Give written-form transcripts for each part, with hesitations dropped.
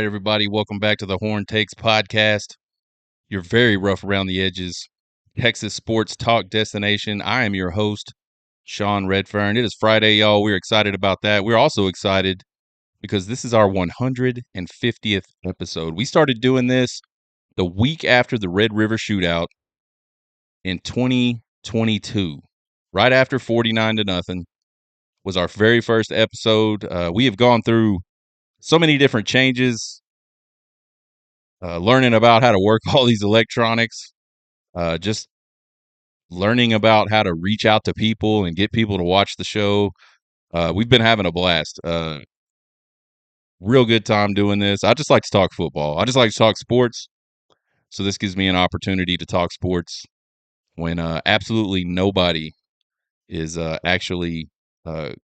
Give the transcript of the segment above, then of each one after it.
everybody. Welcome back to the Horn Takes podcast. You're very rough around the edges. Texas sports talk destination. I am your host, Sean Redfern. It is Friday, y'all. We're excited about that. We're also excited because this is our 150th episode. We started doing this the week after the Red River Shootout in 2022, right after 49-0 was our very first episode. We have gone through so many different changes, learning about how to work all these electronics, just learning about how to reach out to people and get people to watch the show. We've been having a blast. Real good time doing this. I just like to talk football. I just like to talk sports. So this gives me an opportunity to talk sports when absolutely nobody is actually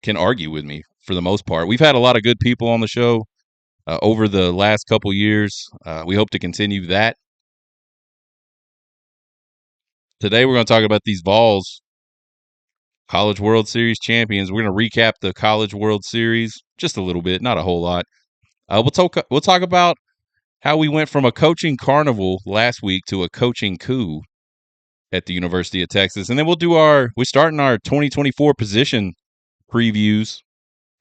can argue with me for the most part. We've had a lot of good people on the show over the last couple years. We hope to continue that. Today we're going to talk about these Vols College World Series champions. We're going to recap the College World Series just a little bit, not a whole lot. We'll talk about how we went from a coaching carnival last week to a coaching coup at the University of Texas, and then we're starting our 2024 position previews.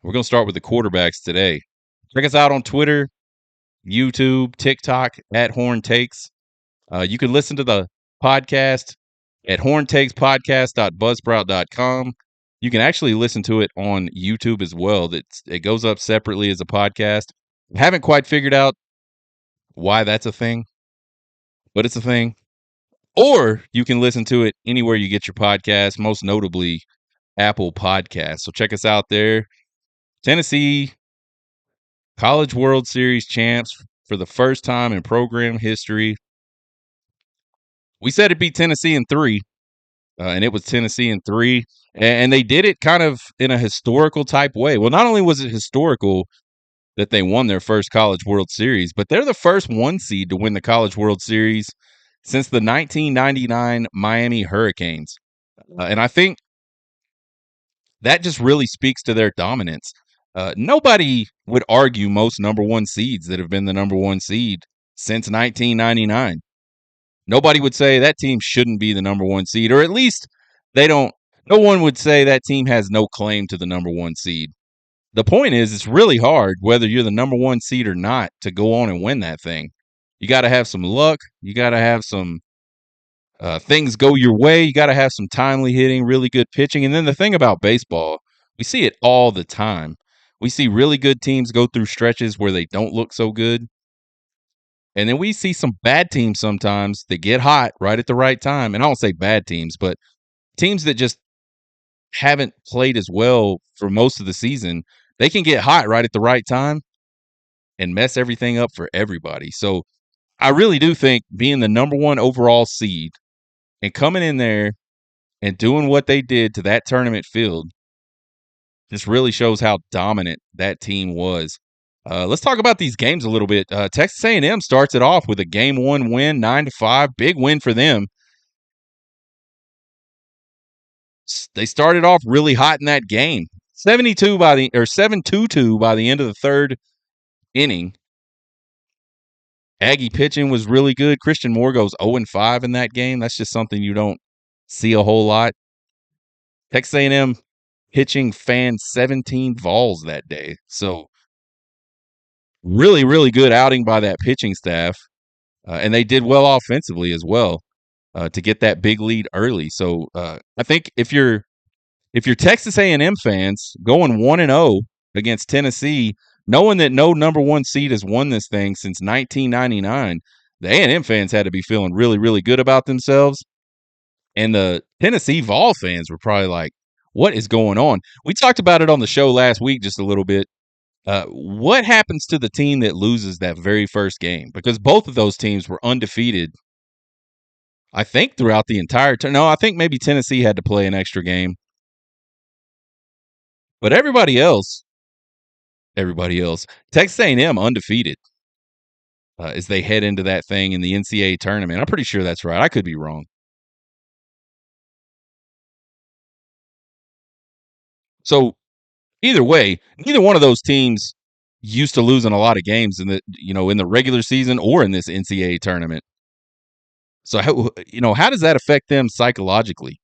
We're going to start with the quarterbacks today. Check us out on Twitter, YouTube, TikTok at Horn Takes. You can listen to the podcast at horntakespodcast.buzzsprout.com. You can actually listen to it on YouTube as well. It goes up separately as a podcast. I haven't quite figured out why that's a thing, but it's a thing. Or you can listen to it anywhere you get your podcast, most notably Apple Podcasts. So check us out there. Tennessee College World Series champs for the first time in program history. We said it'd be Tennessee in 3. And it was Tennessee in 3, and they did it kind of in a historical type way. Well, not only was it historical that they won their first College World Series, but they're the first 1 seed to win the College World Series since the 1999 Miami Hurricanes. And I think that just really speaks to their dominance. Nobody would argue most number 1 seeds that have been the number 1 seed since 1999. Nobody would say that team shouldn't be the number 1 seed, or at least no one would say that team has no claim to the number 1 seed. The point is, it's really hard, whether you're the number 1 seed or not, to go on and win that thing. You got to have some luck. You got to have some things go your way. You got to have some timely hitting, really good pitching. And then the thing about baseball, we see it all the time. We see really good teams go through stretches where they don't look so good. And then we see some bad teams sometimes that get hot right at the right time. And I don't say bad teams, but teams that just haven't played as well for most of the season. They can get hot right at the right time and mess everything up for everybody. So I really do think being the number 1 overall seed and coming in there and doing what they did to that tournament field just really shows how dominant that team was. Let's talk about these games a little bit. Texas A&M starts it off with a game 1 win, 9-5, big win for them. They started off really hot in that game, 7-2 by the end of the 3rd inning. Aggie pitching was really good. Christian Moore goes 0-5 in that game. That's just something you don't see a whole lot. Texas A&M pitching fanned 17 Vols that day. So really, really good outing by that pitching staff. And they did well offensively as well to get that big lead early. So I think if you're Texas A&M fans going 1-0 against Tennessee, knowing that no number 1 seed has won this thing since 1999, the A&M fans had to be feeling really, really good about themselves. And the Tennessee Vol fans were probably like, what is going on? We talked about it on the show last week just a little bit. What happens to the team that loses that very first game? Because both of those teams were undefeated, I think, throughout the entire time. No, I think maybe Tennessee had to play an extra game. But everybody else, Texas A&M undefeated as they head into that thing in the NCAA tournament. I'm pretty sure that's right. I could be wrong. So either way, neither one of those teams used to losing a lot of games in the regular season or in this NCAA tournament. So how does that affect them psychologically?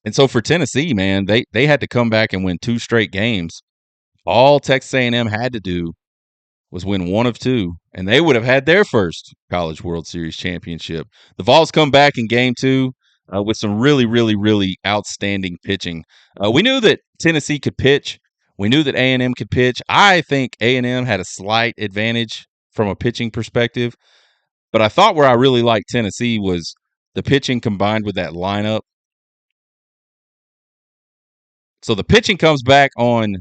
And so for Tennessee, man, they had to come back and win 2 straight games. All Texas A&M had to do was win one of 2, and they would have had their first College World Series championship. The Vols come back in game 2 with some really, really, really outstanding pitching. We knew that Tennessee could pitch. We knew that A&M could pitch. I think A&M had a slight advantage from a pitching perspective, but I thought where I really liked Tennessee was the pitching combined with that lineup. So the pitching comes back on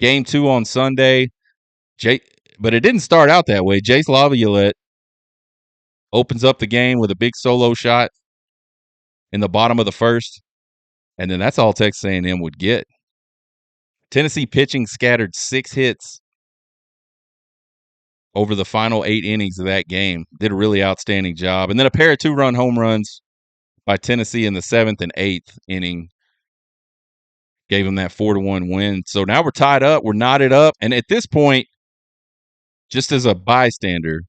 game 2 on Sunday. But it didn't start out that way. Jace Laviolette opens up the game with a big solo shot in the bottom of the first, and then that's all Texas A&M would get. Tennessee pitching scattered 6 hits over the final 8 innings of that game. Did a really outstanding job. And then a pair of 2-run home runs by Tennessee in the 7th and 8th inning gave them that 4-1 win. So now we're tied up. We're knotted up. And at this point, just as a bystander,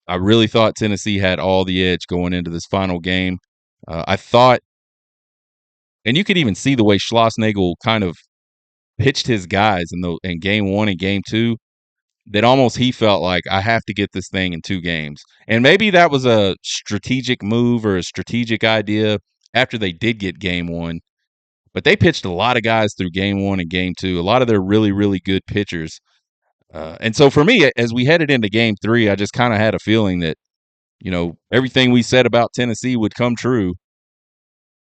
I really thought Tennessee had all the edge going into this final game. I thought, and you could even see the way Schlossnagle kind of pitched his guys in game 1 and game 2, that almost he felt like, I have to get this thing in 2 games. And maybe that was a strategic move or a strategic idea after they did get game 1. But they pitched a lot of guys through game 1 and game 2, a lot of their really, really good pitchers. And so for me, as we headed into game 3, I just kind of had a feeling that, everything we said about Tennessee would come true.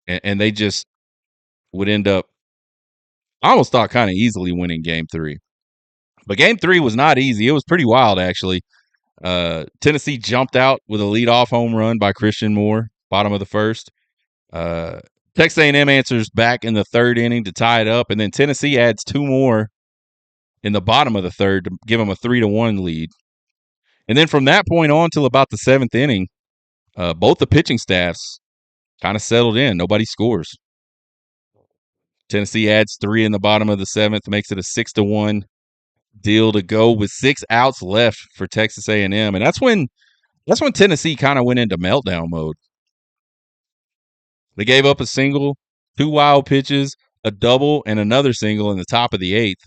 And they just would end up, I almost thought, kind of easily winning game 3. But game 3 was not easy. It was pretty wild, actually. Tennessee jumped out with a leadoff home run by Christian Moore, bottom of the first. Texas A&M answers back in the 3rd inning to tie it up, and then Tennessee adds 2 more in the bottom of the 3rd to give them a 3-1 lead. And then from that point on till about the 7th inning, both the pitching staffs kind of settled in. Nobody scores. Tennessee adds 3 in the bottom of the 7th, makes it a 6-1 deal to go with 6 outs left for Texas A&M. And that's when Tennessee kind of went into meltdown mode. They gave up a single, 2 wild pitches, a double, and another single in the top of the 8th.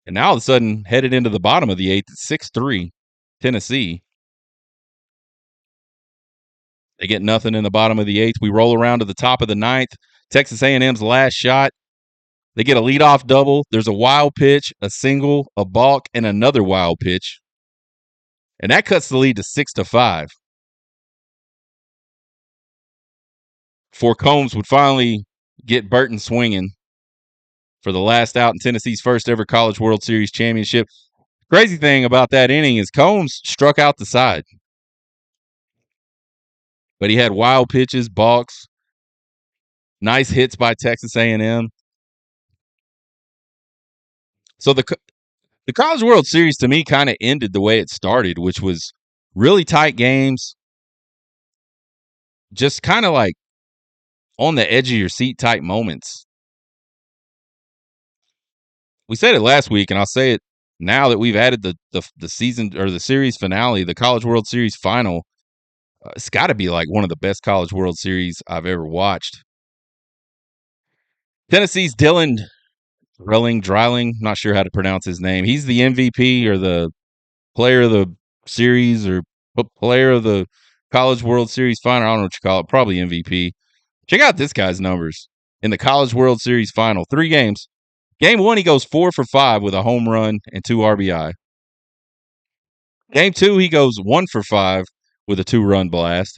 And now all of a sudden, headed into the bottom of the 8th, 6-3, Tennessee. They get nothing in the bottom of the 8th. We roll around to the top of the 9th. Texas A&M's last shot. They get a leadoff double. There's a wild pitch, a single, a balk, and another wild pitch. And that cuts the lead to 6-5. Before Combs would finally get Burton swinging for the last out in Tennessee's first ever College World Series championship. Crazy thing about that inning is Combs struck out the side. But he had wild pitches, balks, nice hits by Texas A&M. So the College World Series to me kind of ended the way it started, which was really tight games, just kind of like on the edge of your seat type moments. We said it last week, and I'll say it now that we've added the season or the series finale, the College World Series final. It's got to be like one of the best College World Series I've ever watched. Tennessee's Dylan Dreiling, not sure how to pronounce his name. He's the MVP or the player of the series or player of the College World Series final. I don't know what you call it. Probably MVP. Check out this guy's numbers in the College World Series final. 3 games. Game 1, he goes 4 for 5 with a home run and 2 RBI. Game 2, he goes 1 for 5 with a 2-run blast.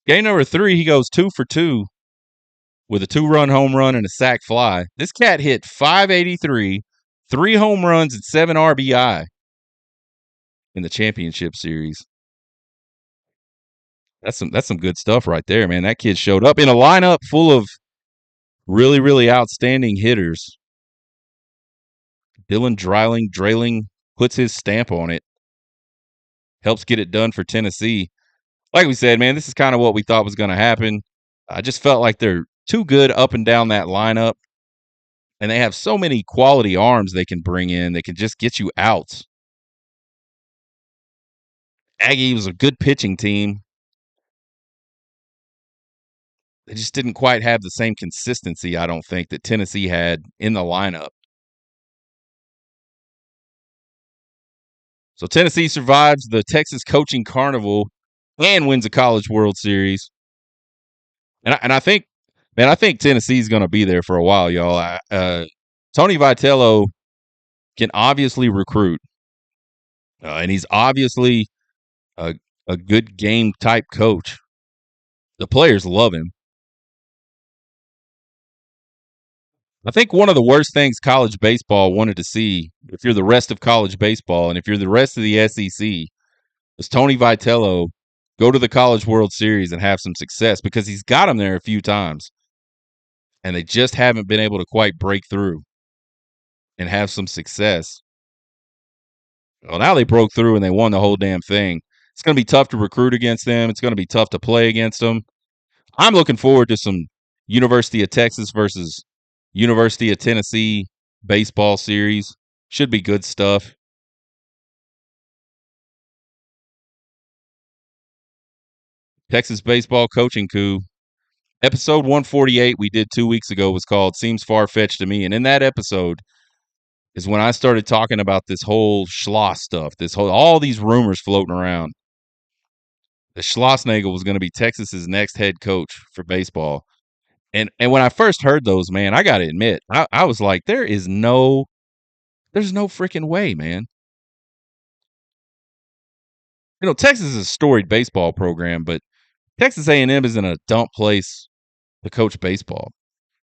Game number 3, he goes 2 for 2 with a 2-run home run and a sac fly. This cat hit .583, 3 home runs and 7 RBI in the championship series. That's some good stuff right there, man. That kid showed up in a lineup full of really, really outstanding hitters. Dylan Dreiling puts his stamp on it. Helps get it done for Tennessee. Like we said, man, this is kind of what we thought was going to happen. I just felt like they're too good up and down that lineup, and they have so many quality arms they can bring in. They can just get you outs. Aggie was a good pitching team. They just didn't quite have the same consistency, I don't think, that Tennessee had in the lineup. So Tennessee survives the Texas Coaching Carnival and wins a College World Series. And I think, man, I think Tennessee's going to be there for a while, y'all. Tony Vitello can obviously recruit, and he's obviously a, a good game type coach. The players love him. I think one of the worst things college baseball wanted to see, if you're the rest of college baseball and if you're the rest of the SEC, was Tony Vitello go to the College World Series and have some success, because he's got them there a few times, and they just haven't been able to quite break through and have some success. Well, now they broke through and they won the whole damn thing. It's going to be tough to recruit against them. It's going to be tough to play against them. I'm looking forward to some University of Texas versus University of Tennessee baseball series. Should be good stuff. Texas baseball coaching coup. Episode 148 we did 2 weeks ago was called Seems Far-Fetched to Me. And in that episode is when I started talking about this whole Schloss stuff, all these rumors floating around. The Schlossnagle was going to be Texas's next head coach for baseball. And when I first heard those, man, I got to admit, I was like, there's no freaking way, man. You know, Texas is a storied baseball program, but Texas A&M isn't a dump place to coach baseball.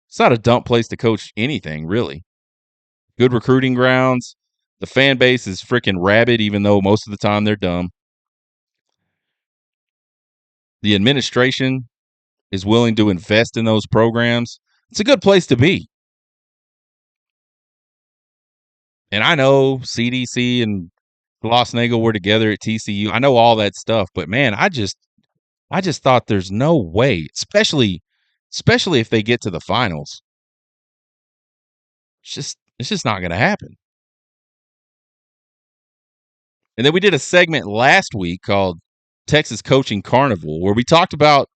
It's not a dump place to coach anything, really. Good recruiting grounds. The fan base is freaking rabid, even though most of the time they're dumb. The administration is willing to invest in those programs. It's a good place to be. And I know CDC and Schlossnagle were together at TCU. I know all that stuff, but man, I just thought there's no way, especially if they get to the finals. It's just not going to happen. And then we did a segment last week called Texas Coaching Carnival, where we talked about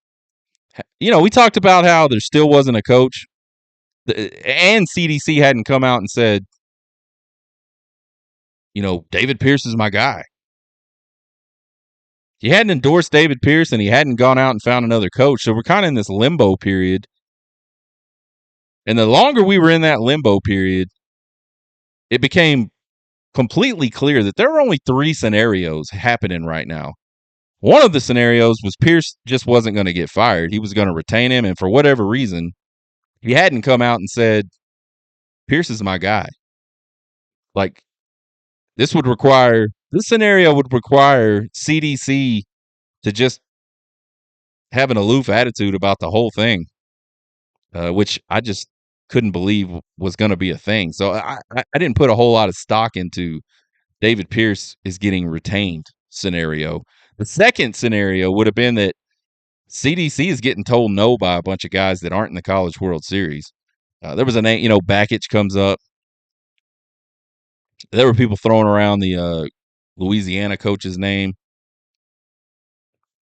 how there still wasn't a coach, and CDC hadn't come out and said, David Pierce is my guy. He hadn't endorsed David Pierce, and he hadn't gone out and found another coach. So we're kind of in this limbo period. And the longer we were in that limbo period, it became completely clear that there were only 3 scenarios happening right now. One of the scenarios was Pierce just wasn't going to get fired. He was going to retain him, and for whatever reason, he hadn't come out and said, Pierce is my guy. Like, this scenario would require CDC to just have an aloof attitude about the whole thing, which I just couldn't believe was going to be a thing. So I didn't put a whole lot of stock into David Pierce is getting retained scenario. The second scenario would have been that CDC is getting told no by a bunch of guys that aren't in the College World Series. There was a name, Bakich comes up. There were people throwing around the Louisiana coach's name.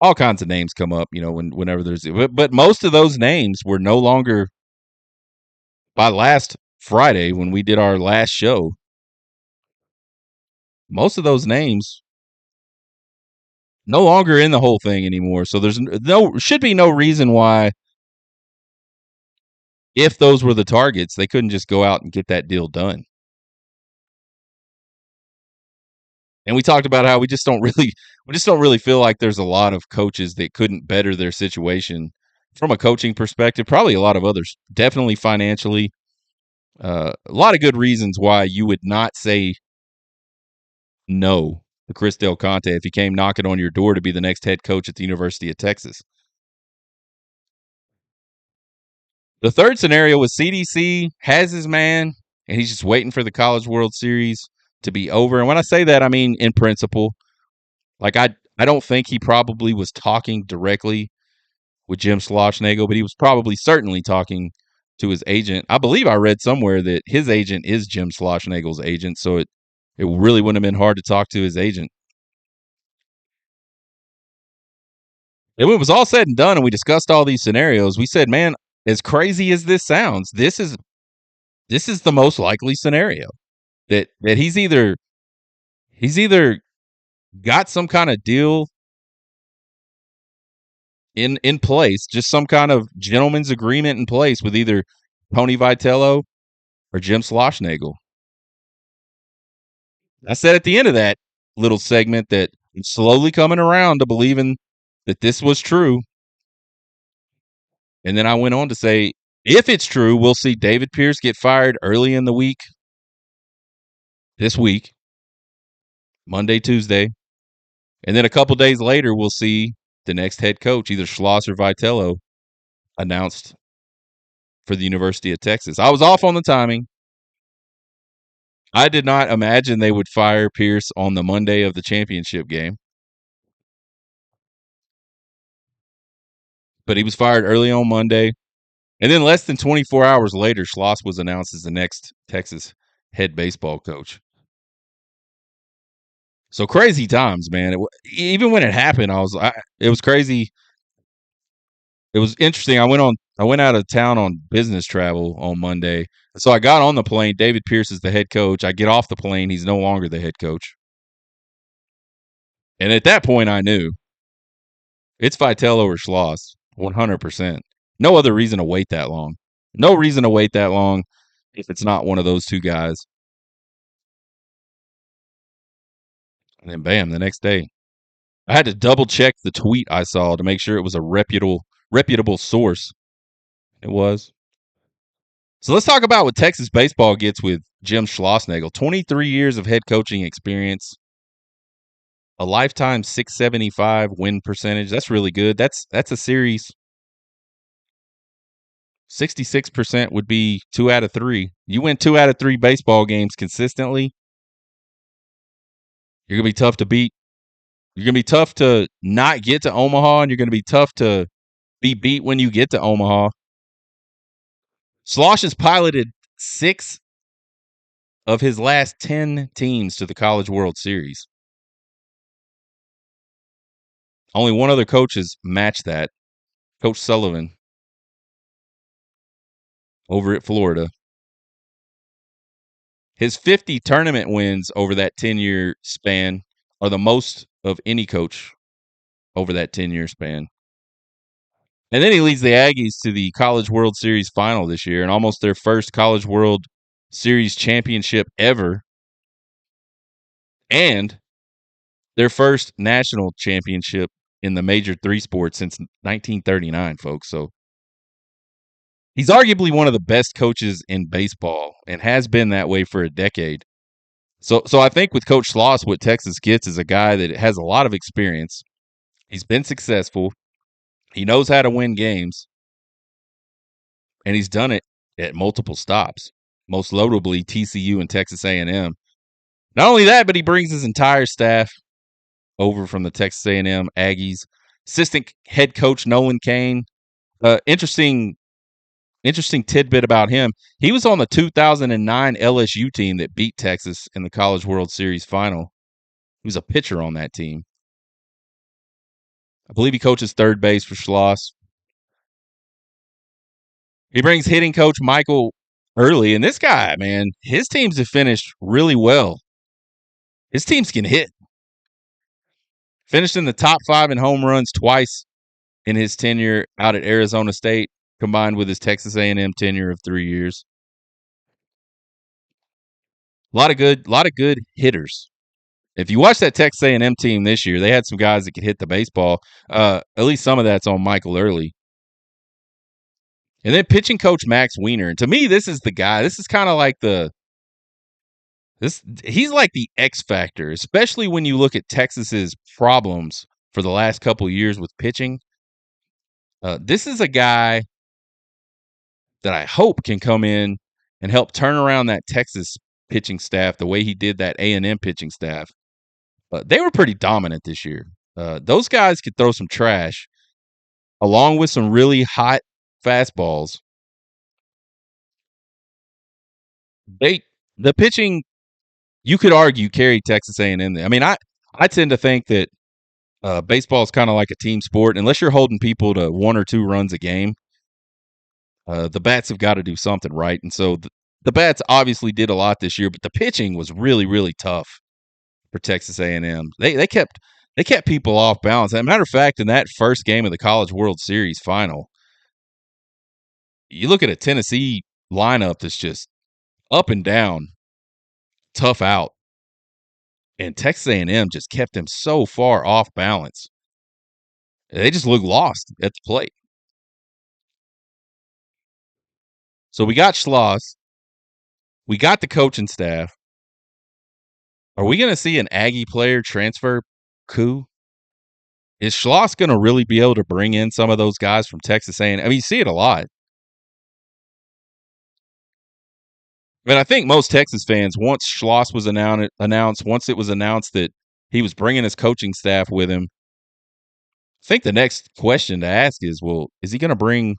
All kinds of names come up, whenever there's. But most of those names were no longer, by last Friday when we did our last show, most of those names no longer in the whole thing anymore. So should be no reason why, if those were the targets, they couldn't just go out and get that deal done. And we talked about how we just don't really feel like there's a lot of coaches that couldn't better their situation from a coaching perspective. Probably a lot of others, definitely financially. A lot of good reasons why you would not say no to Chris Del Conte if he came knocking on your door to be the next head coach at the University of Texas. The third scenario was CDC has his man, and he's just waiting for the College World Series to be over. And when I say that, I mean in principle. Like, I don't think he probably was talking directly with Jim Schlossnagle, but he was probably certainly talking to his agent. I believe I read somewhere that his agent is Jim Schlossnagle's agent, so it really wouldn't have been hard to talk to his agent. And when it was all said and done and we discussed all these scenarios, we said, man, as crazy as this sounds, this is the most likely scenario. That he's either got some kind of deal in place, just some kind of gentleman's agreement in place with either Tony Vitello or Jim Schlossnagle. I said at the end of that little segment that I'm slowly coming around to believing that this was true. And then I went on to say, if it's true, we'll see David Pierce get fired early in the week, this week, Monday, Tuesday. And then a couple days later, we'll see the next head coach, either Schloss or Vitello, announced for the University of Texas. I was off on the timing. I did not imagine they would fire Pierce on the Monday of the championship game. But he was fired early on Monday. And then less than 24 hours later, Schloss was announced as the next Texas head baseball coach. So crazy times, man. Even when it happened, it was crazy. It was interesting. I went out of town on business travel on Monday. So I got on the plane. David Pierce is the head coach. I get off the plane. He's no longer the head coach. And at that point, I knew it's Vitello or Schloss, 100%. No other reason to wait that long. No reason to wait that long if it's not one of those two guys. And then bam, the next day. I had to double check the tweet I saw to make sure it was a reputable source. It was. So let's talk about what Texas baseball gets with Jim Schlossnagle. 23 years of head coaching experience. A lifetime 675 win percentage. That's really good. That's a series. 66% would be 2 out of 3. You win 2 out of 3 baseball games consistently, you're going to be tough to beat. You're going to be tough to not get to Omaha, and you're going to be tough to be beat when you get to Omaha. Slosh has piloted 6 of his last 10 teams to the College World Series. Only one other coach has matched that, Coach Sullivan over at Florida. His 50 tournament wins over that 10-year span are the most of any coach over that 10-year span. And then he leads the Aggies to the College World Series final this year and almost their first College World Series championship ever and their first national championship in the major 3 sports since 1939, folks. So he's arguably one of the best coaches in baseball and has been that way for a decade. So I think with Coach Schloss, what Texas gets is a guy that has a lot of experience. He's been successful. He knows how to win games. And he's done it at multiple stops, most notably TCU and Texas A&M. Not only that, but he brings his entire staff over from the Texas A&M Aggies. Assistant head coach Nolan Cain. Interesting tidbit about him. He was on the 2009 LSU team that beat Texas in the College World Series final. He was a pitcher on that team. I believe he coaches third base for Schloss. He brings hitting coach Michael Early, and this guy, man, his teams have finished really well. His teams can hit. Finished in the top 5 in home runs twice in his tenure out at Arizona State, combined with his Texas A&M tenure of 3 years. A lot of good hitters. If you watch that Texas A&M team this year, they had some guys that could hit the baseball. At least some of that's on Michael Early. And then pitching coach Max Wiener. And to me, this is the guy. This is kind of like he's like the X factor, especially when you look at Texas's problems for the last couple of years with pitching. This is a guy that I hope can come in and help turn around that Texas pitching staff the way he did that A&M pitching staff. They were pretty dominant this year. Those guys could throw some trash. along with some really hot fastballs. The pitching, you could argue, carried Texas A&M there. I mean, I tend to think that baseball is kind of like a team sport. Unless you're holding people to 1 or 2 runs a game, the bats have got to do something right. And so the bats obviously did a lot this year, but the pitching was really, really tough for Texas A&M. They kept people off balance. As a matter of fact, in that first game of the College World Series final, you look at a Tennessee lineup that's just up and down, tough out, and Texas A&M just kept them so far off balance. They just looked lost at the plate. So we got Schloss. We got the coaching staff. Are we going to see an Aggie player transfer coup? Is Schloss going to really be able to bring in some of those guys from Texas A&M? I mean, you see it a lot. But I think most Texas fans, once Schloss was announced, once it was announced that he was bringing his coaching staff with him, I think the next question to ask is, well, is he going to bring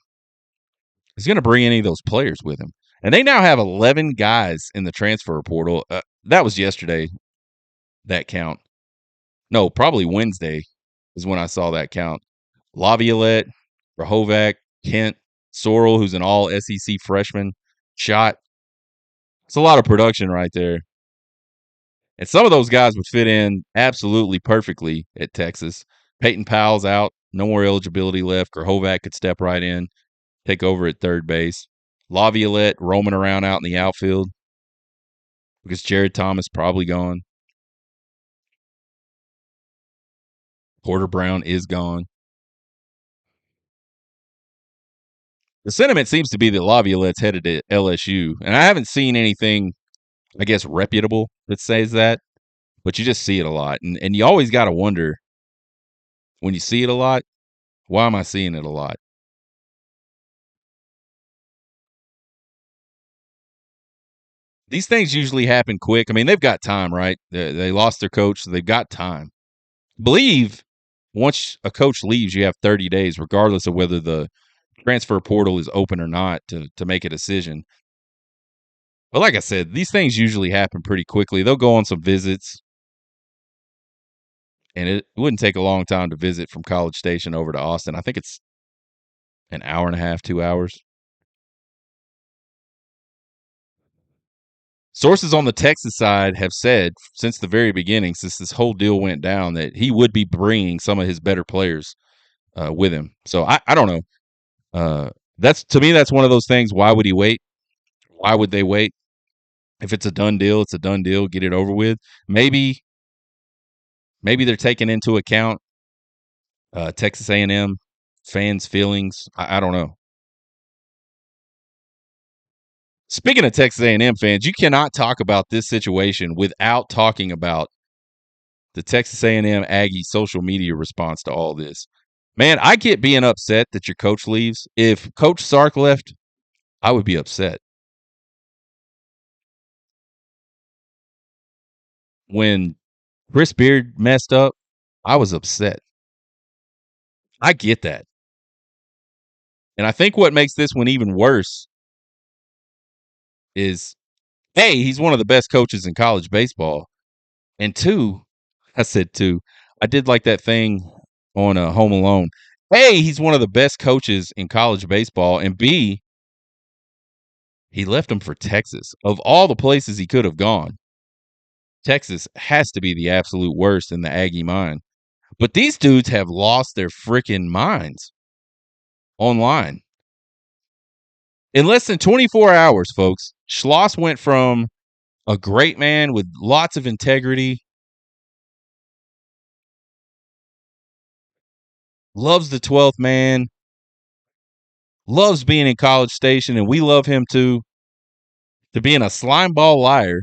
any of those players with him? And they now have 11 guys in the transfer portal. That was yesterday, that count. No, probably Wednesday is when I saw that count. Laviolette, Rahovac, Kent, Sorrell, who's an all SEC freshman, Shot. It's a lot of production right there. And some of those guys would fit in absolutely perfectly at Texas. Peyton Powell's out. No more eligibility left. Grahovac could step right in, take over at third base. Laviolette roaming around out in the outfield because Jared Thomas probably gone. Porter Brown is gone. The sentiment seems to be that Laviolette's headed to LSU, and I haven't seen anything, I guess, reputable that says that, but you just see it a lot. And you always got to wonder, when you see it a lot, why am I seeing it a lot? These things usually happen quick. I mean, they've got time, right? They lost their coach, so they've got time. I believe once a coach leaves, you have 30 days, regardless of whether the transfer portal is open or not, to make a decision. But like I said, these things usually happen pretty quickly. They'll go on some visits, and it wouldn't take a long time to visit from College Station over to Austin. I think it's an hour and a half, 2 hours. Sources on the Texas side have said since the very beginning, since this whole deal went down, that he would be bringing some of his better players with him. So I don't know. That's, to me, that's one of those things. Why would he wait? Why would they wait? If it's a done deal, it's a done deal. Get it over with. Maybe they're taking into account Texas A&M fans' feelings. I don't know. Speaking of Texas A&M fans, you cannot talk about this situation without talking about the Texas A&M Aggie social media response to all this. Man, I get being upset that your coach leaves. If Coach Sark left, I would be upset. When Chris Beard messed up, I was upset. I get that. And I think what makes this one even worse is, A, he's one of the best coaches in college baseball. And 2, I said 2, I did like that thing on Home Alone. A, he's one of the best coaches in college baseball. And B, he left him for Texas. Of all the places he could have gone, Texas has to be the absolute worst in the Aggie mind. But these dudes have lost their freaking minds online. In less than 24 hours, folks, Schloss went from a great man with lots of integrity, loves the 12th man, loves being in College Station, and we love him too, to being a slimeball liar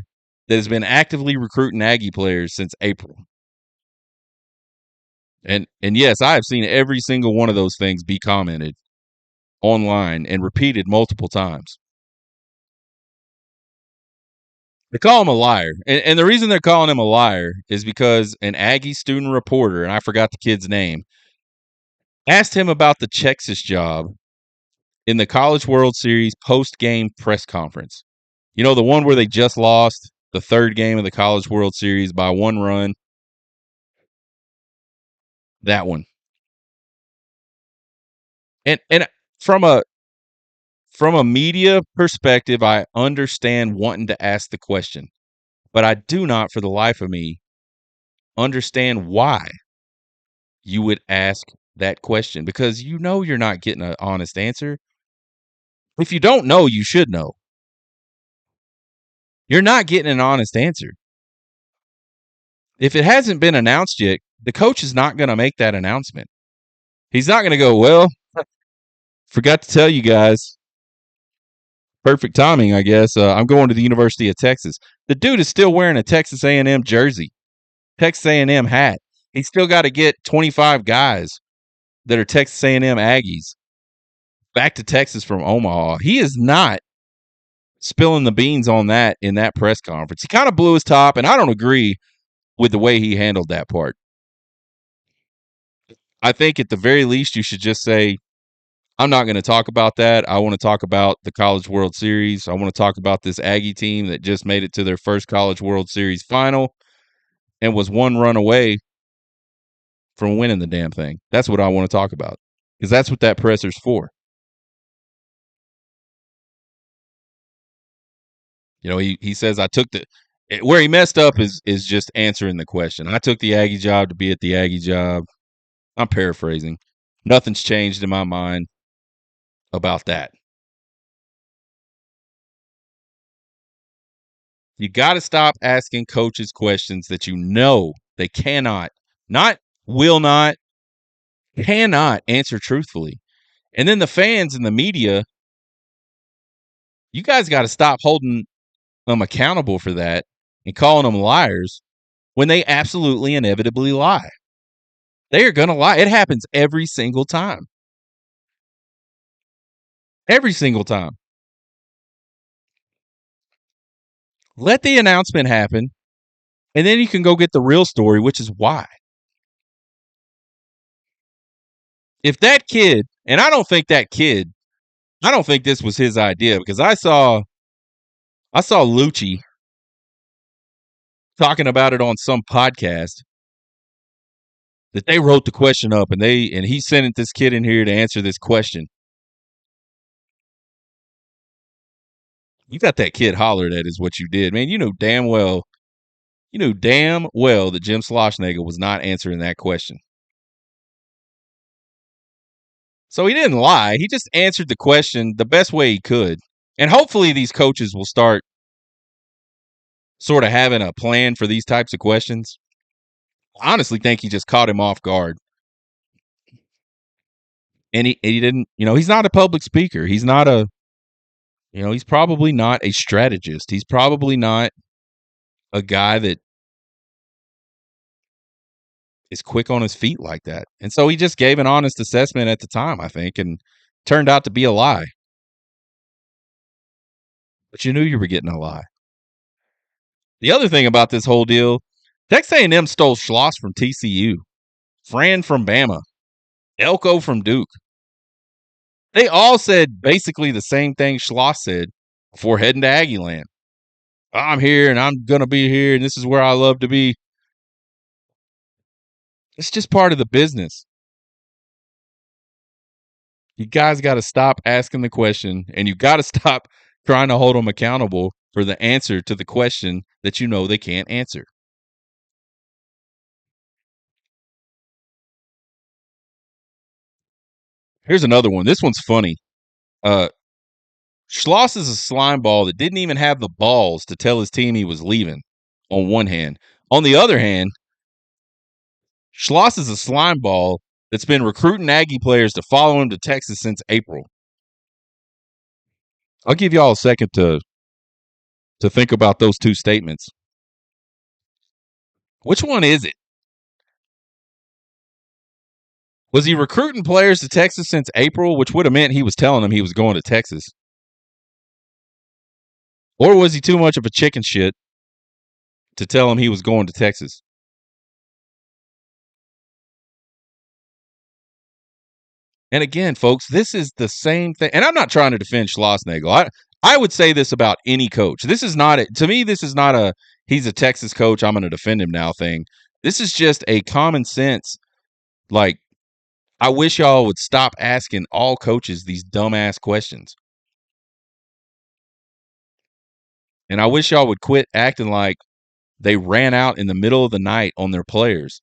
that has been actively recruiting Aggie players since April. And yes, I have seen every single one of those things be commented online and repeated multiple times. They call him a liar. And the reason they're calling him a liar is because an Aggie student reporter, and I forgot the kid's name, asked him about the Texas job in the College World Series post-game press conference. You know, the one where they just lost the third game of the College World Series by 1 run? That one. And from a media perspective, I understand wanting to ask the question, but I do not, for the life of me, understand why you would ask that question, because you know you're not getting an honest answer. If you don't know, you should know. You're not getting an honest answer. If it hasn't been announced yet, the coach is not going to make that announcement. He's not going to go, well, forgot to tell you guys. Perfect timing, I guess. I'm going to the University of Texas. The dude is still wearing a Texas A&M jersey, Texas A&M hat. He's still got to get 25 guys that are Texas A&M Aggies back to Texas from Omaha. He is not spilling the beans on that in that press conference. He kind of blew his top, and I don't agree with the way he handled that part. I think at the very least you should just say, I'm not going to talk about that. I want to talk about the College World Series. I want to talk about this Aggie team that just made it to their first College World Series final and was 1 run away from winning the damn thing. That's what I want to talk about, because that's what that presser's for. You know, he says I took the where he messed up is just answering the question. I took the Aggie job to be at the Aggie job. I'm paraphrasing. Nothing's changed in my mind about that. You got to stop asking coaches questions that you know they not will not, cannot answer truthfully. And then the fans and the media, you guys got to stop holding them accountable for that and calling them liars when they absolutely inevitably lie. They are going to lie. It happens every single time. Every single time. Let the announcement happen, and then you can go get the real story, which is why. If that kid, and I don't think this was his idea, because I saw Lucci talking about it on some podcast that they wrote the question up and he sent this kid in here to answer this question. You got that kid hollered at is what you did, man. You knew damn well that Jim Schlossnagle was not answering that question. So he didn't lie. He just answered the question the best way he could. And hopefully these coaches will start sort of having a plan for these types of questions. I honestly think he just caught him off guard. And he didn't, he's not a public speaker. He's not he's probably not a strategist. He's probably not a guy that is quick on his feet like that. And so he just gave an honest assessment at the time, I think, and turned out to be a lie. But you knew you were getting a lie. The other thing about this whole deal, Texas A&M stole Schloss from TCU, Fran from Bama, Elko from Duke. They all said basically the same thing Schloss said before heading to Aggie Land. I'm here and I'm going to be here and this is where I love to be. It's just part of the business. You guys got to stop asking the question, and you got to stop trying to hold them accountable for the answer to the question that you know they can't answer. Here's another one. This one's funny. Schloss is a slime ball that didn't even have the balls to tell his team he was leaving, on one hand. On the other hand, Schloss is a slime ball that's been recruiting Aggie players to follow him to Texas since April. I'll give y'all a second to think about those two statements. Which one is it? Was he recruiting players to Texas since April, which would have meant he was telling them he was going to Texas? Or was he too much of a chicken shit to tell him he was going to Texas? And again, folks, this is the same thing. And I'm not trying to defend Schlossnagle. I would say this about any coach. This is not to me, this is not a he's a Texas coach, I'm going to defend him now thing. This is just a common sense, like, I wish y'all would stop asking all coaches these dumbass questions. And I wish y'all would quit acting like they ran out in the middle of the night on their players.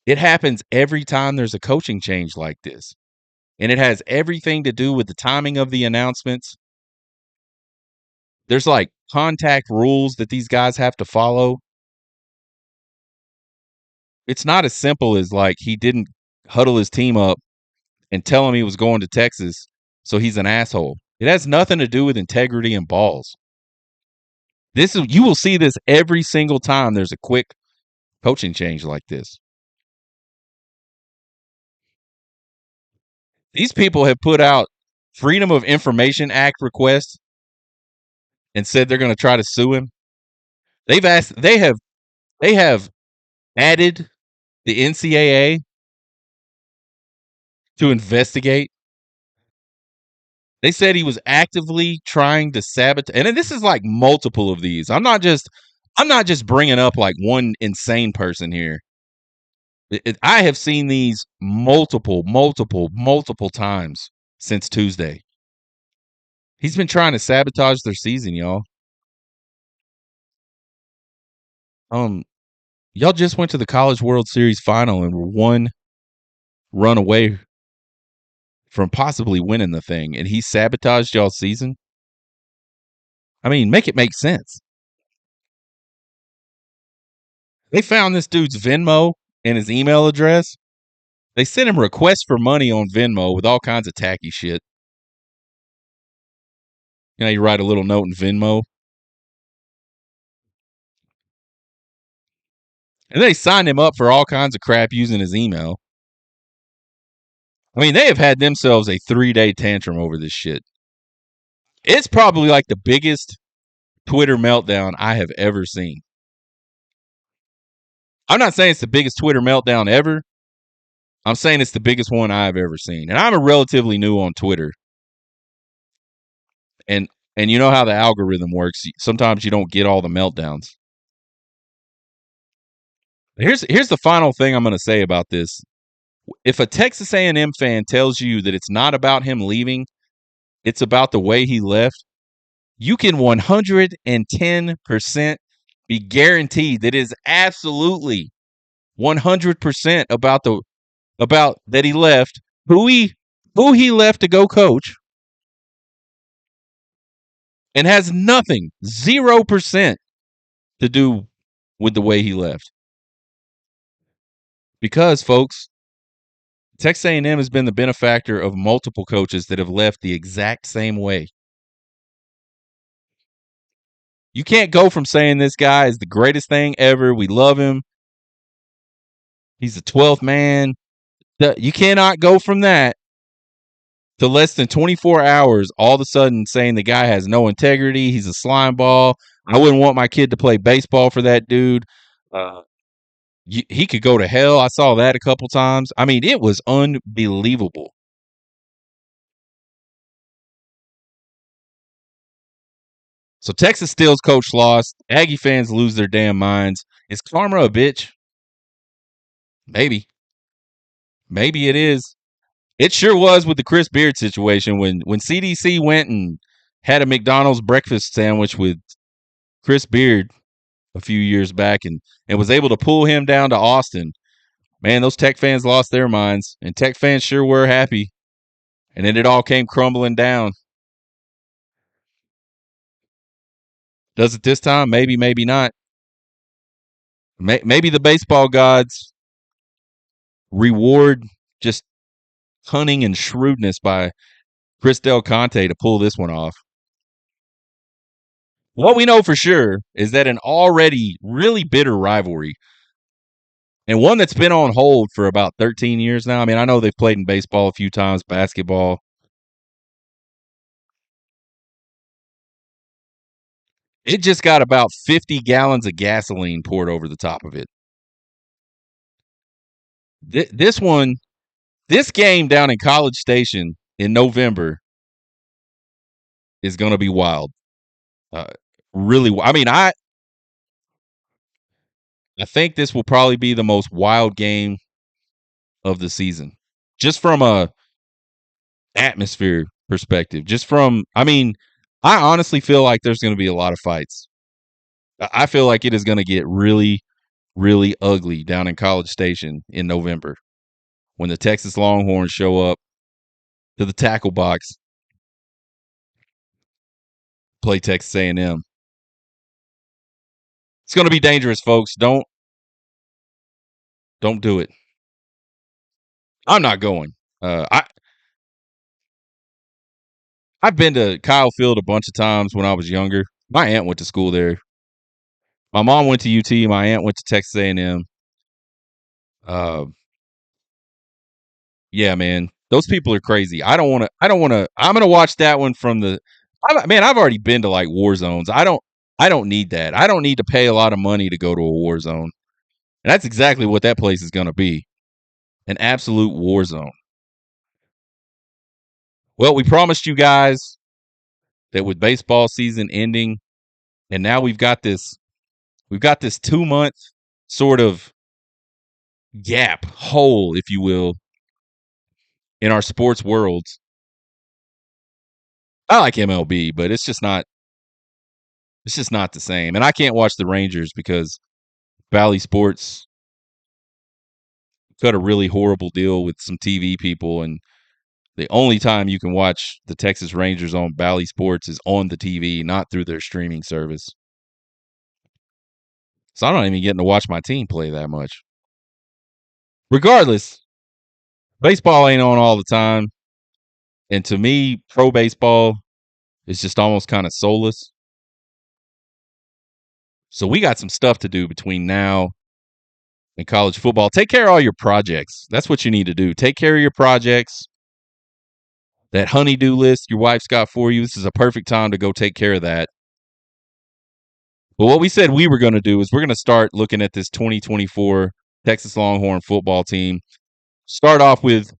It happens every time there's a coaching change like this. And it has everything to do with the timing of the announcements. There's like contact rules that these guys have to follow. It's not as simple as like he didn't huddle his team up and tell him he was going to Texas, so he's an asshole. It has nothing to do with integrity and balls. You will see this every single time there's a quick coaching change like this. These people have put out Freedom of Information Act requests and said they're going to try to sue him. They have added the NCAA to investigate. They said he was actively trying to sabotage, and this is like multiple of these. I'm not just bringing up like one insane person here. I have seen these multiple times since Tuesday. He's been trying to sabotage their season, y'all. Y'all just went to the College World Series final and were one run away from possibly winning the thing, and he sabotaged y'all's season. I mean, make it make sense. They found this dude's Venmo and his email address. They sent him requests for money on Venmo with all kinds of tacky shit. You know, you write a little note in Venmo. And they signed him up for all kinds of crap using his email. I mean, they have had themselves a 3-day tantrum over this shit. It's probably like the biggest Twitter meltdown I have ever seen. I'm not saying it's the biggest Twitter meltdown ever. I'm saying it's the biggest one I've ever seen. And I'm a relatively new on Twitter. And you know how the algorithm works. Sometimes you don't get all the meltdowns. Here's the final thing I'm going to say about this. If a Texas A&M fan tells you that it's not about him leaving, it's about the way he left, you can 110% be guaranteed that it is absolutely 100% about that he left, who he left to go coach, and has nothing, 0% to do with the way he left. Because, folks, Texas A&M has been the benefactor of multiple coaches that have left the exact same way. You can't go from saying this guy is the greatest thing ever, we love him, he's the 12th man. You cannot go from that to less than 24 hours all of a sudden saying the guy has no integrity, he's a slime ball. I wouldn't want my kid to play baseball for that dude. He could go to hell. I saw that a couple times. I mean, it was unbelievable. So Texas steals coach lost. Aggie fans lose their damn minds. Is karma a bitch? Maybe. Maybe it is. It sure was with the Chris Beard situation when CDC went and had a McDonald's breakfast sandwich with Chris Beard a few years back and was able to pull him down to Austin. Man, those Tech fans lost their minds, and Tech fans sure were happy. And then it all came crumbling down. Does it this time? Maybe, maybe not. Maybe the baseball gods reward just cunning and shrewdness by Chris Del Conte to pull this one off. What we know for sure is that an already really bitter rivalry, and one that's been on hold for about 13 years now. I mean, I know they've played in baseball a few times, basketball. It just got about 50 gallons of gasoline poured over the top of it. This one This game down in College Station in November is going to be wild. Uh, really, I mean, I think this will probably be the most wild game of the season, just from a atmosphere perspective. Just from, I mean, I honestly feel like there's going to be a lot of fights. I feel like it is going to get really, really ugly down in College Station in November when the Texas Longhorns show up to the tackle box, play Texas A&M. It's going to be dangerous, folks. Don't do it. I'm not going. I've been to Kyle Field a bunch of times when I was younger. My aunt went to school there. My mom went to UT. My aunt went to Texas A&M. Uh, yeah, man, those people are crazy. I don't want to. I'm gonna watch that one from the. I've already been to like war zones. I don't need that. I don't need to pay a lot of money to go to a war zone. And that's exactly what that place is gonna be. An absolute war zone. Well, we promised you guys that with baseball season ending, and now we've got this 2-month sort of gap, hole, if you will, in our sports worlds. I like MLB, but it's just not the same. And I can't watch the Rangers because Valley Sports cut a really horrible deal with some TV people, and the only time you can watch the Texas Rangers on Valley Sports is on the TV, not through their streaming service. So I'm not even getting to watch my team play that much. Regardless, baseball ain't on all the time. And to me, pro baseball is just almost kind of soulless. So we got some stuff to do between now and college football. Take care of all your projects. That's what you need to do. Take care of your projects. That honey-do list your wife's got for you, this is a perfect time to go take care of that. But what we said we were going to do is we're going to start looking at this 2024 Texas Longhorn football team. Start off with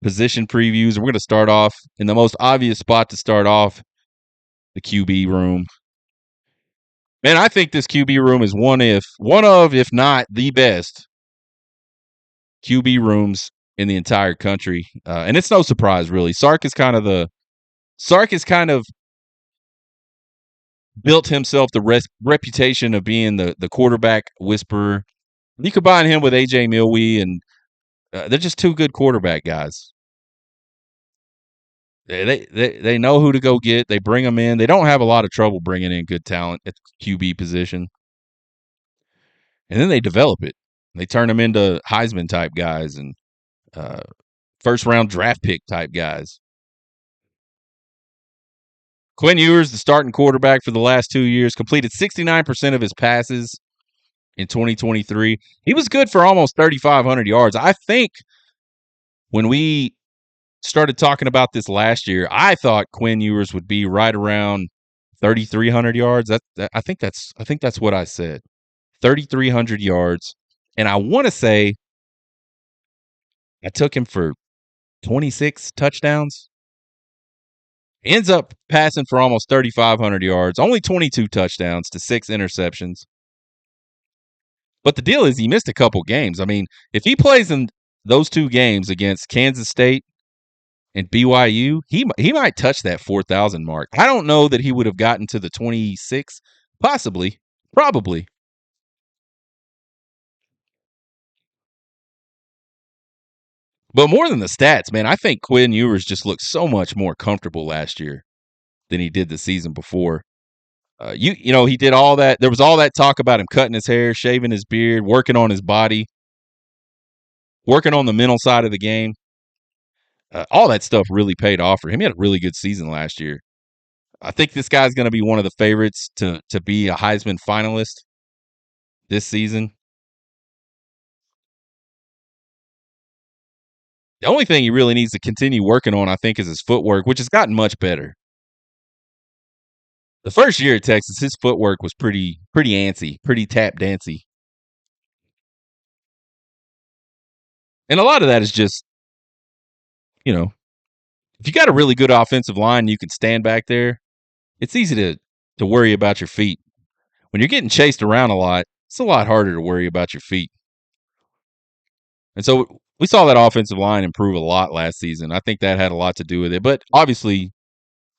position previews. We're going to start off in the most obvious spot to start off, the QB room. Man, I think this QB room is one of, if not the best QB rooms in the entire country. And it's no surprise, really. Sark is kind of built himself the reputation of being the quarterback whisperer. You combine him with A.J. Milwee, and they're just two good quarterback guys. They know who to go get. They bring them in. They don't have a lot of trouble bringing in good talent at the QB position. And then they develop it. They turn them into Heisman type guys and first round draft pick type guys. Quinn Ewers, the starting quarterback for the last 2 years, completed 69% of his passes in 2023. He was good for almost 3,500 yards. I think when we started talking about this last year, I thought Quinn Ewers would be right around 3,300 yards. I think that's what I said. 3,300 yards. And I want to say I took him for 26 touchdowns. Ends up passing for almost 3,500 yards, only 22 touchdowns to 6 interceptions. But the deal is he missed a couple games. I mean, if he plays in those 2 games against Kansas State and BYU, he might touch that 4,000 mark. I don't know that he would have gotten to the 26, possibly, probably. But more than the stats, man, I think Quinn Ewers just looked so much more comfortable last year than he did the season before. He did all that. There was all that talk about him cutting his hair, shaving his beard, working on his body, working on the mental side of the game. All that stuff really paid off for him. He had a really good season last year. I think this guy's going to be one of the favorites to be a Heisman finalist this season. The only thing he really needs to continue working on, I think, is his footwork, which has gotten much better. The first year at Texas, his footwork was pretty antsy, pretty tap dancey. And a lot of that is just you know, if you got a really good offensive line, you can stand back there. It's easy to worry about your feet. When you're getting chased around a lot, it's a lot harder to worry about your feet. And so we saw that offensive line improve a lot last season. I think that had a lot to do with it. But obviously,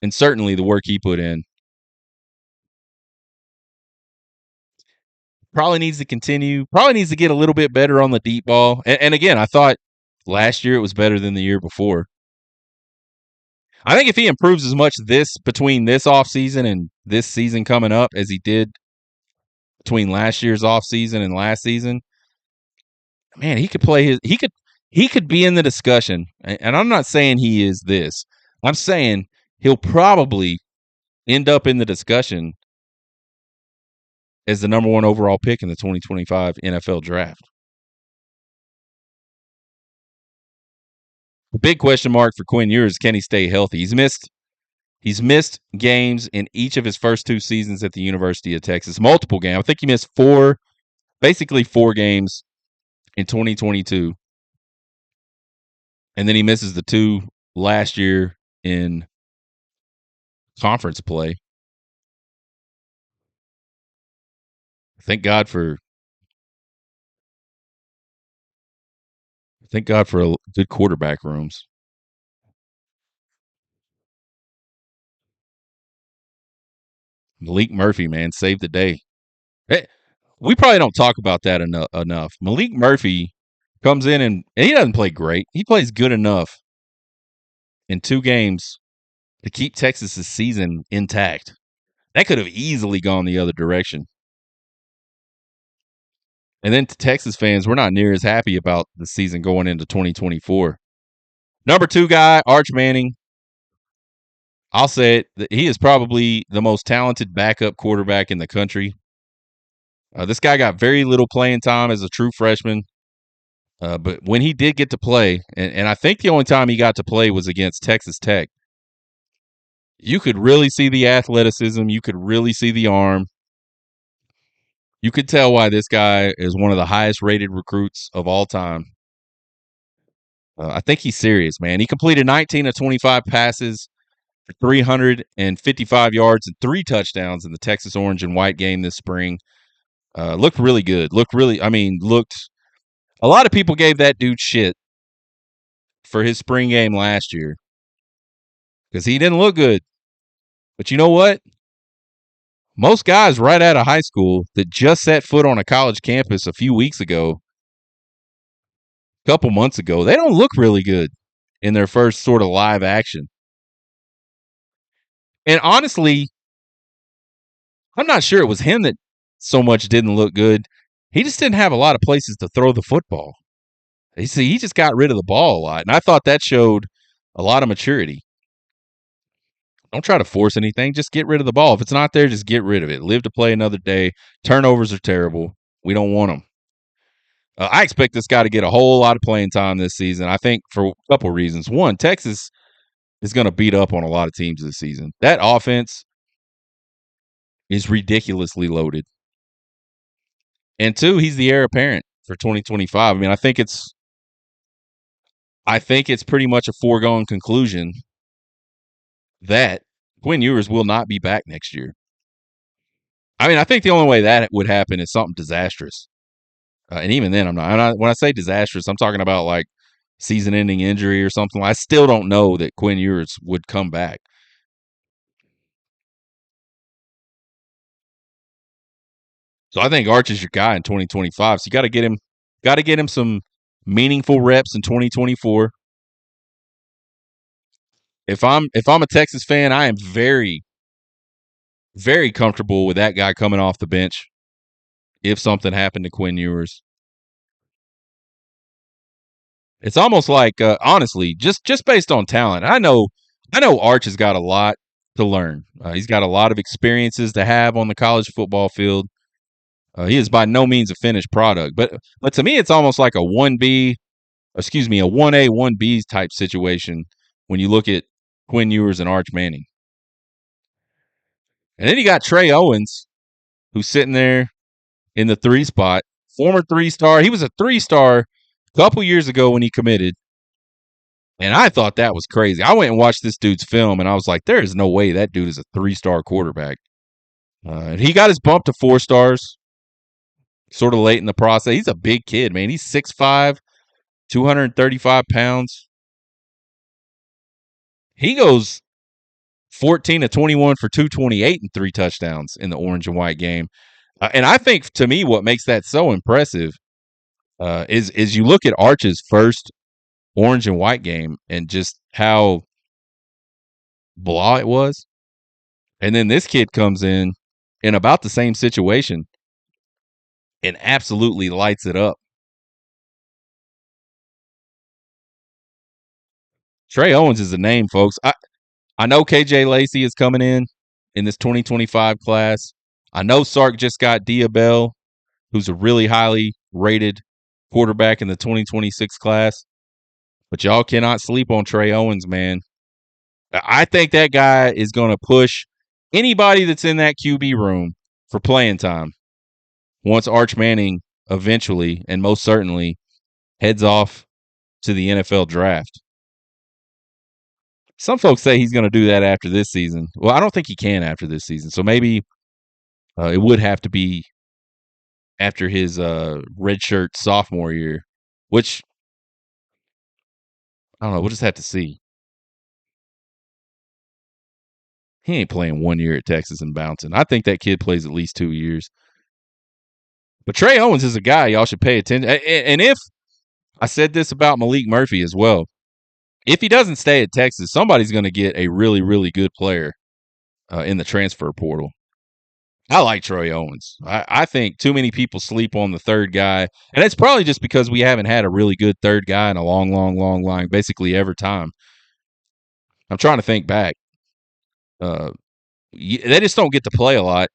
and certainly the work he put in probably needs to continue. Probably needs to get a little bit better on the deep ball. And again, I thought last year it was better than the year before. I think if he improves as much between this offseason and this season coming up as he did between last year's offseason and last season, man, he could play he could be in the discussion. And I'm not saying he is this. I'm saying he'll probably end up in the discussion as the number one overall pick in the 2025 NFL draft. The big question mark for Quinn Ewers is, can he stay healthy? He's missed games in each of his first two seasons at the University of Texas. Multiple games. I think he missed basically four games in 2022. And then he misses the two last year in conference play. Thank God for good quarterback rooms. Malik Murphy, man, saved the day. We probably don't talk about that enough. Malik Murphy comes in and he doesn't play great. He plays good enough in two games to keep Texas's season intact. That could have easily gone the other direction. And then to Texas fans, we're not near as happy about the season going into 2024. Number 2 guy, Arch Manning. I'll say it. He is probably the most talented backup quarterback in the country. This guy got very little playing time as a true freshman. But when he did get to play, and I think the only time he got to play was against Texas Tech, you could really see the athleticism. You could really see the arm. You could tell why this guy is one of the highest rated recruits of all time. I think he's serious, man. He completed 19 of 25 passes for 355 yards and 3 touchdowns in the Texas Orange and White game this spring. Looked really good. Looked. A lot of people gave that dude shit for his spring game last year because he didn't look good. But you know what? Most guys right out of high school that just set foot on a college campus a few weeks ago, a couple months ago, they don't look really good in their first sort of live action. And honestly, I'm not sure it was him that so much didn't look good. He just didn't have a lot of places to throw the football. You see, he just got rid of the ball a lot. And I thought that showed a lot of maturity. Don't try to force anything. Just get rid of the ball. If it's not there, just get rid of it. Live to play another day. Turnovers are terrible. We don't want them. I expect this guy to get a whole lot of playing time this season. I think for a couple of reasons. One, Texas is going to beat up on a lot of teams this season. That offense is ridiculously loaded. And two, he's the heir apparent for 2025. I mean, I think it's pretty much a foregone conclusion that Quinn Ewers will not be back next year. I mean, I think the only way that would happen is something disastrous. And even then, I'm not. When I say disastrous, I'm talking about like season-ending injury or something. I still don't know that Quinn Ewers would come back. So I think Arch is your guy in 2025. So you got to get him some meaningful reps in 2024. If I'm a Texas fan, I am very, very comfortable with that guy coming off the bench if something happened to Quinn Ewers. It's almost like, honestly, just based on talent. I know Arch has got a lot to learn. He's got a lot of experiences to have on the college football field. He is by no means a finished product, but to me, it's almost like a 1A, 1B type situation when you look at Quinn Ewers and Arch Manning. And then you got Trey Owens, who's sitting there in the 3 spot, former 3-star. He was a 3-star a couple years ago when he committed. And I thought that was crazy. I went and watched this dude's film, and I was like, there is no way that dude is a 3-star quarterback. He got his bump to 4 stars sort of late in the process. He's a big kid, man. He's 6'5", 235 pounds. He goes 14 to 21 for 228 and 3 touchdowns in the orange and white game. And I think, to me, what makes that so impressive is you look at Arch's first orange and white game and just how blah it was. And then this kid comes in about the same situation and absolutely lights it up. Trey Owens is a name, folks. I know KJ Lacey is coming in this 2025 class. I know Sark just got Diabell, who's a really highly rated quarterback in the 2026 class. But y'all cannot sleep on Trey Owens, man. I think that guy is going to push anybody that's in that QB room for playing time once Arch Manning eventually and most certainly heads off to the NFL draft. Some folks say he's going to do that after this season. Well, I don't think he can after this season. So maybe it would have to be after his redshirt sophomore year, which I don't know. We'll just have to see. He ain't playing 1 year at Texas and bouncing. I think that kid plays at least 2 years. But Trey Owens is a guy y'all should pay attention. And if I said this about Malik Murphy as well, if he doesn't stay at Texas, somebody's going to get a really, really good player in the transfer portal. I like Trey Owens. I think too many people sleep on the third guy, and it's probably just because we haven't had a really good third guy in a long, long, long line, basically every time. I'm trying to think back. They just don't get to play a lot.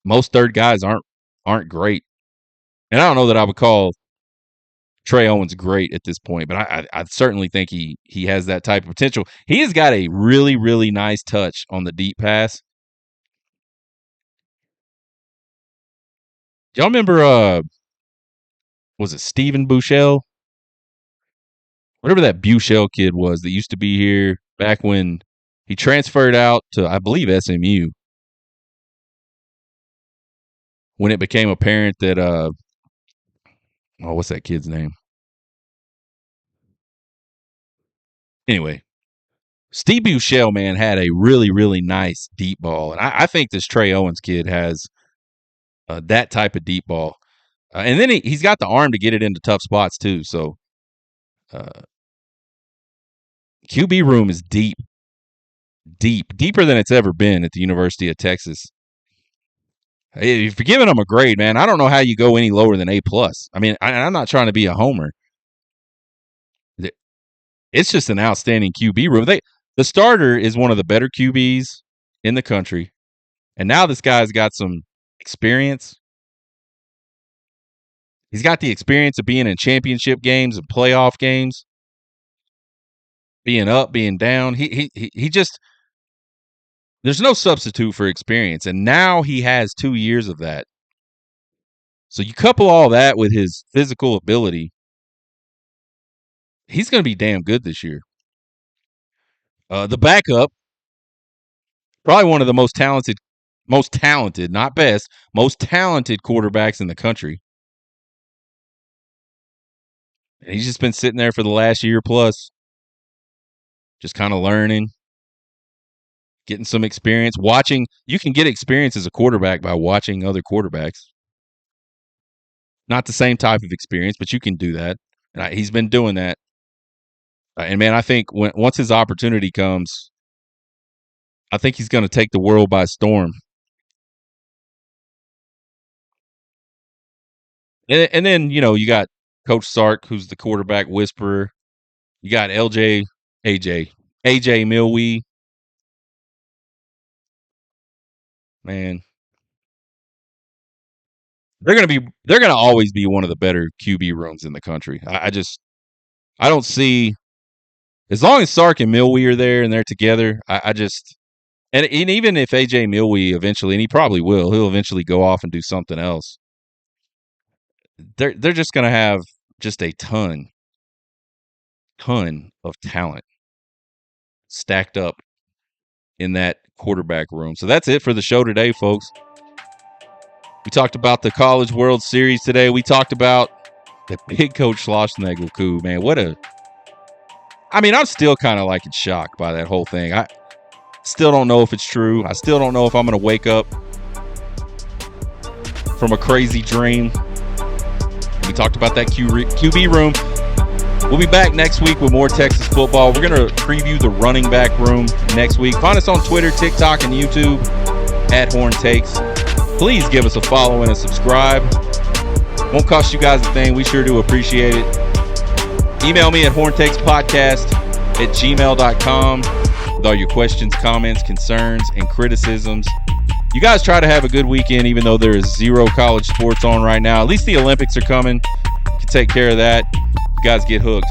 Most third guys aren't great, and I don't know that I would call Trey Owens great at this point, but I certainly think he has that type of potential. He has got a really, really nice touch on the deep pass. Y'all remember was it Steven Bouchel? Whatever that Bouchel kid was that used to be here back when he transferred out to, I believe, SMU. When it became apparent that what's that kid's name? Anyway, Steve Bouchel, man, had a really, really nice deep ball. And I think this Trey Owens kid has that type of deep ball. And then he's got the arm to get it into tough spots, too. So QB room is deeper than it's ever been at the University of Texas. If you're giving them a grade, man, I don't know how you go any lower than A+. I mean, I'm not trying to be a homer. It's just an outstanding QB room. The starter is one of the better QBs in the country, and now this guy's got some experience. He's got the experience of being in championship games and playoff games, being up, being down. He just there's no substitute for experience, and now he has 2 years of that. So you couple all that with his physical ability, he's going to be damn good this year. The backup, probably one of the most talented, not best, most talented quarterbacks in the country. And he's just been sitting there for the last year plus, just kind of learning, getting some experience, watching. You can get experience as a quarterback by watching other quarterbacks. Not the same type of experience, but you can do that. And he's been doing that. And, man, I think once his opportunity comes, I think he's going to take the world by storm. And then, you got Coach Sark, who's the quarterback whisperer. You got AJ Milwee. Man, they're gonna always be one of the better QB rooms in the country. I don't see, as long as Sark and Milwee are there and they're together. And even if AJ Milwee eventually, and he probably will, he'll eventually go off and do something else. They're just gonna have just a ton of talent stacked up in that quarterback room. So that's it for the show today, folks. We talked about the College World Series today. We talked about the big Coach Schlossnagle coup, man. I'm still kind of like in shock by that whole thing. I still don't know if it's true. I still don't know if I'm going to wake up from a crazy dream. We talked about that QB room. We'll be back next week with more Texas football. We're going to preview the running back room next week. Find us on Twitter, TikTok, and YouTube at Horn Takes. Please give us a follow and a subscribe. Won't cost you guys a thing. We sure do appreciate it. Email me at horntakespodcast@gmail.com with all your questions, comments, concerns, and criticisms. You guys try to have a good weekend, even though there is zero college sports on right now. At least the Olympics are coming. You can take care of that. You guys get hooked.